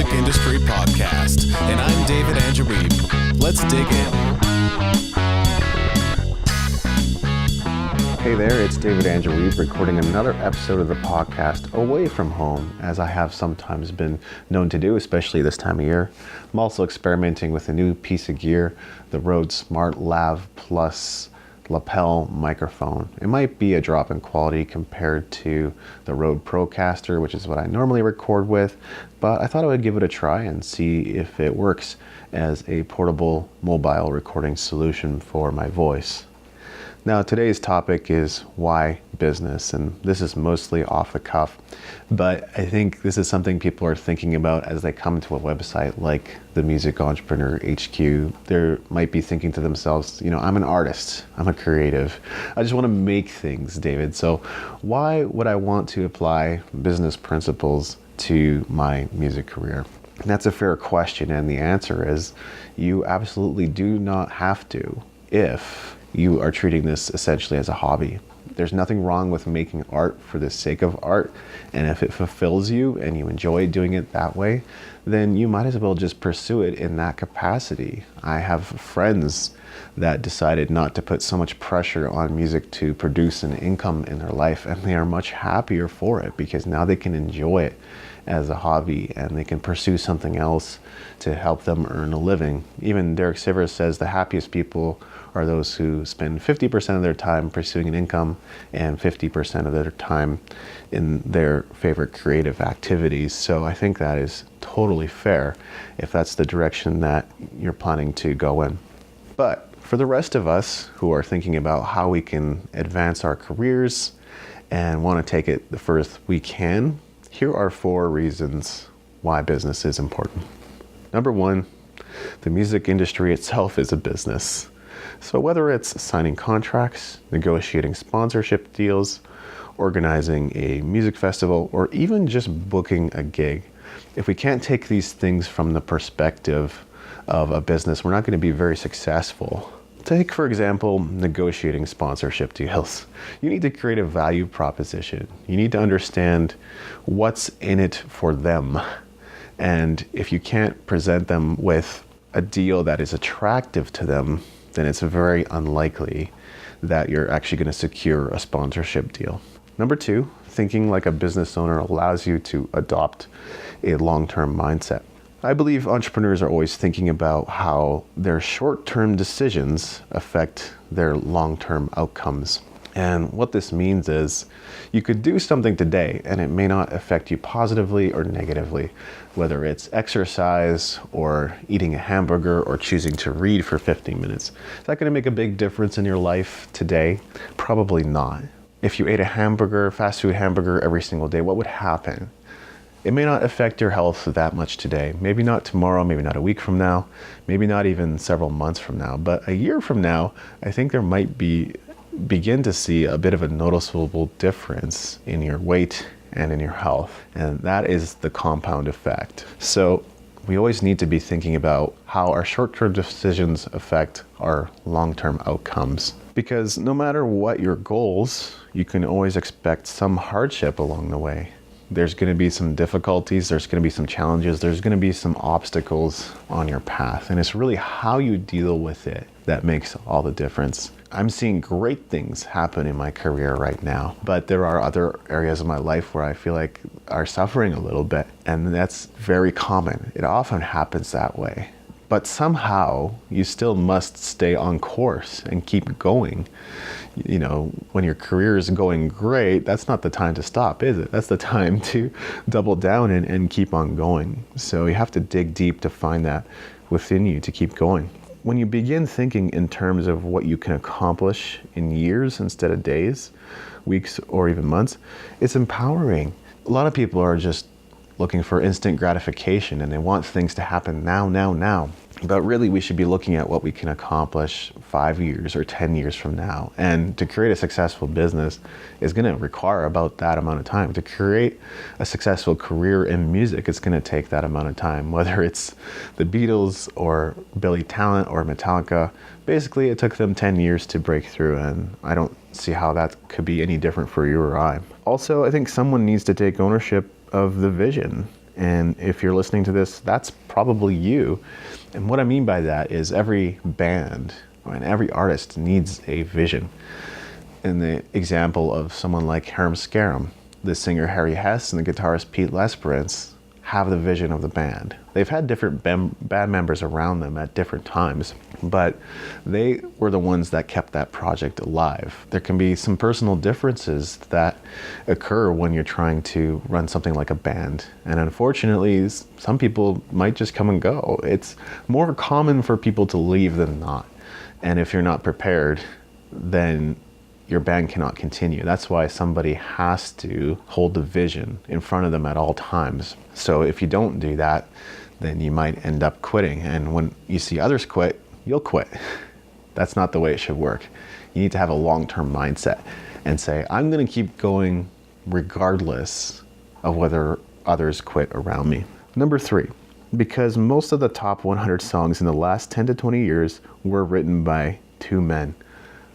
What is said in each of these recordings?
Music Industry Podcast, and I'm David Angereeb. Let's dig in. Hey there, it's David Angereeb recording another episode of the podcast away from home, as I have sometimes been known to do, especially this time of year. I'm also experimenting with a new piece of gear, the Rode Smart Lav Plus lapel microphone. It might be a drop in quality compared to the Rode Procaster, which is what I normally record with, but I thought I would give it a try and see if it works as a portable mobile recording solution for my voice. Now, today's topic is why business, and this is mostly off the cuff, but I think this is something people are thinking about as they come to a website like the Music Entrepreneur HQ. They might be thinking to themselves, I'm an artist, I'm a creative, I just want to make things, David. So why would I want to apply business principles to my music career? And that's a fair question, and the answer is you absolutely do not have to if you are treating this essentially as a hobby. There's nothing wrong with making art for the sake of art, and if it fulfills you and you enjoy doing it that way, then you might as well just pursue it in that capacity. I have friends that decided not to put so much pressure on music to produce an income in their life, and they are much happier for it because now they can enjoy it as a hobby and they can pursue something else to help them earn a living. Even Derek Sivers says the happiest people are those who spend 50% of their time pursuing an income and 50% of their time in their favorite creative activities. So I think that is totally fair if that's the direction that you're planning to go in. But for the rest of us who are thinking about how we can advance our careers and want to take it the furthest we can, here are 4 reasons why business is important. Number 1, the music industry itself is a business. So whether it's signing contracts, negotiating sponsorship deals, organizing a music festival, or even just booking a gig, if we can't take these things from the perspective of a business, we're not going to be very successful. Take, for example, negotiating sponsorship deals. You need to create a value proposition. You need to understand what's in it for them. And if you can't present them with a deal that is attractive to them, then it's very unlikely that you're actually going to secure a sponsorship deal. Number 2, thinking like a business owner allows you to adopt a long-term mindset. I believe entrepreneurs are always thinking about how their short-term decisions affect their long-term outcomes. And what this means is you could do something today and it may not affect you positively or negatively, whether it's exercise or eating a hamburger or choosing to read for 15 minutes. Is that going to make a big difference in your life today? Probably not. If you ate a hamburger, fast food hamburger every single day, what would happen? It may not affect your health that much today. Maybe not tomorrow, maybe not a week from now, maybe not even several months from now. But a year from now, I think there might begin to see a bit of a noticeable difference in your weight and in your health. And that is the compound effect. So we always need to be thinking about how our short-term decisions affect our long-term outcomes. Because no matter what your goals, you can always expect some hardship along the way. There's going to be some difficulties, there's going to be some challenges, there's going to be some obstacles on your path. And it's really how you deal with it that makes all the difference. I'm seeing great things happen in my career right now, but there are other areas of my life where I feel like are suffering a little bit. And that's very common. It often happens that way. But somehow you still must stay on course and keep going. When your career is going great, that's not the time to stop, is it? That's the time to double down and keep on going. So you have to dig deep to find that within you to keep going. When you begin thinking in terms of what you can accomplish in years instead of days, weeks, or even months, it's empowering. A lot of people are just looking for instant gratification and they want things to happen now. But really, we should be looking at what we can accomplish 5 years or 10 years from now. And to create a successful business is going to require about that amount of time. To create a successful career in music, it's going to take that amount of time. Whether it's the Beatles or Billy Talent or Metallica, basically it took them 10 years to break through. And I don't see how that could be any different for you or I. Also, I think someone needs to take ownership of the vision. And if you're listening to this, that's probably you. And what I mean by that is every band and every artist needs a vision. In the example of someone like Harum Scarum, the singer Harry Hess and the guitarist Pete Lesperance have the vision of the band. They've had different band members around them at different times, but they were the ones that kept that project alive. There can be some personal differences that occur when you're trying to run something like a band. And unfortunately, some people might just come and go. It's more common for people to leave than not. And if you're not prepared, then your band cannot continue. That's why somebody has to hold the vision in front of them at all times. So if you don't do that, then you might end up quitting. And when you see others quit, you'll quit. That's not the way it should work. You need to have a long-term mindset and say, I'm going to keep going regardless of whether others quit around me. Number 3, because most of the top 100 songs in the last 10 to 20 years were written by 2 men.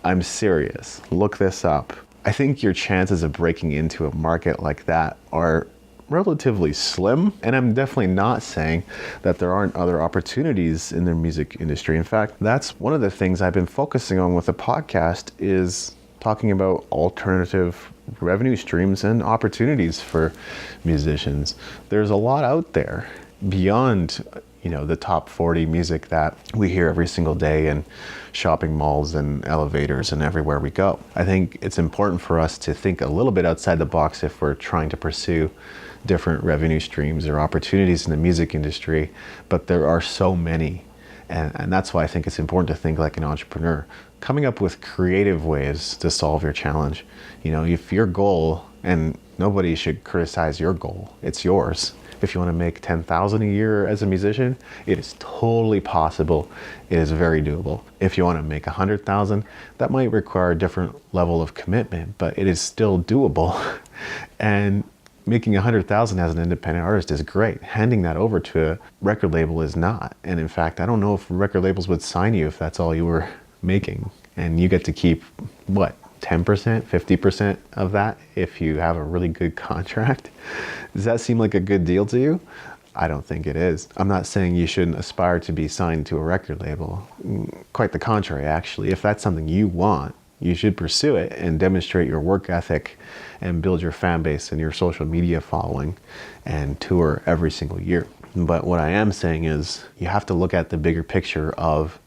I'm serious. Look this up. I think your chances of breaking into a market like that are relatively slim, and I'm definitely not saying that there aren't other opportunities in the music industry. In fact, that's one of the things I've been focusing on with the podcast, is talking about alternative revenue streams and opportunities for musicians. There's a lot out there beyond the top 40 music that we hear every single day in shopping malls and elevators and everywhere we go. I think it's important for us to think a little bit outside the box if we're trying to pursue different revenue streams or opportunities in the music industry, but there are so many. And that's why I think it's important to think like an entrepreneur, coming up with creative ways to solve your challenge. If your goal, and nobody should criticize your goal, it's yours. If you want to make $10,000 a year as a musician, it is totally possible. It is very doable. If you want to make $100,000, that might require a different level of commitment, but it is still doable. And making $100,000 as an independent artist is great. Handing that over to a record label is not. And in fact, I don't know if record labels would sign you if that's all you were making. And you get to keep, 10%, 50% of that if you have a really good contract. Does that seem like a good deal to you? I don't think it is. I'm not saying you shouldn't aspire to be signed to a record label. Quite the contrary, actually. If that's something you want, you should pursue it and demonstrate your work ethic and build your fan base and your social media following and tour every single year. But what I am saying is you have to look at the bigger picture of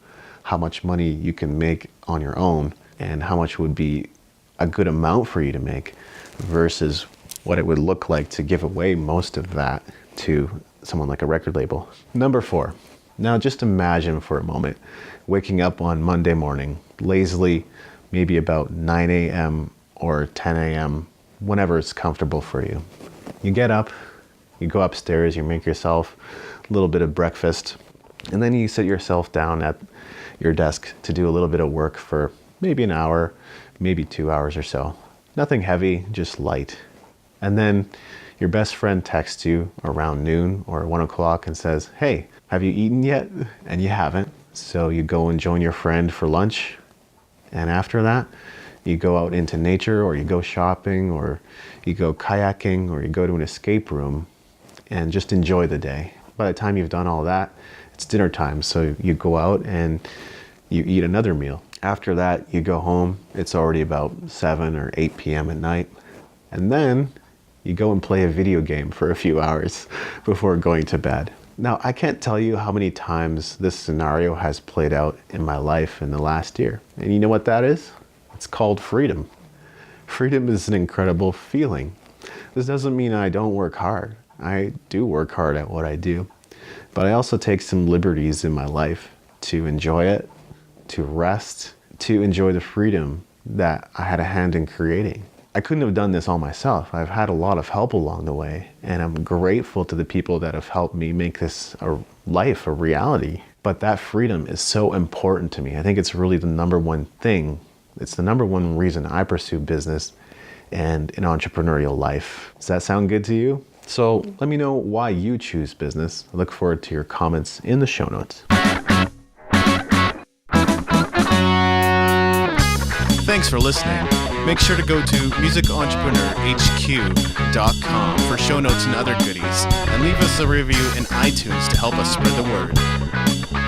how much money you can make on your own and how much would be a good amount for you to make versus what it would look like to give away most of that to someone like a record label. Number 4, now just imagine for a moment waking up on Monday morning, lazily, maybe about 9 a.m. or 10 a.m., whenever it's comfortable for you. You get up, you go upstairs, you make yourself a little bit of breakfast, and then you sit yourself down at your desk to do a little bit of work for maybe an hour, maybe 2 hours or so. Nothing heavy, just light. And then your best friend texts you around noon or 1 o'clock and says, hey, have you eaten yet? And you haven't. So you go and join your friend for lunch. And after that, you go out into nature, or you go shopping, or you go kayaking, or you go to an escape room and just enjoy the day. By the time you've done all that, it's dinner time. So you go out and you eat another meal. After that, you go home. It's already about 7 or 8 p.m. at night. And then you go and play a video game for a few hours before going to bed. Now, I can't tell you how many times this scenario has played out in my life in the last year. And you know what that is? It's called freedom. Freedom is an incredible feeling. This doesn't mean I don't work hard. I do work hard at what I do. But I also take some liberties in my life to enjoy it, to rest, to enjoy the freedom that I had a hand in creating. I couldn't have done this all myself. I've had a lot of help along the way, and I'm grateful to the people that have helped me make this a life, a reality. But that freedom is so important to me. I think it's really the number one thing. It's the number one reason I pursue business and an entrepreneurial life. Does that sound good to you? So let me know why you choose business. I look forward to your comments in the show notes. Thanks for listening. Make sure to go to musicentrepreneur.hq.com for show notes and other goodies, and leave a us a review in iTunes to help us spread the word.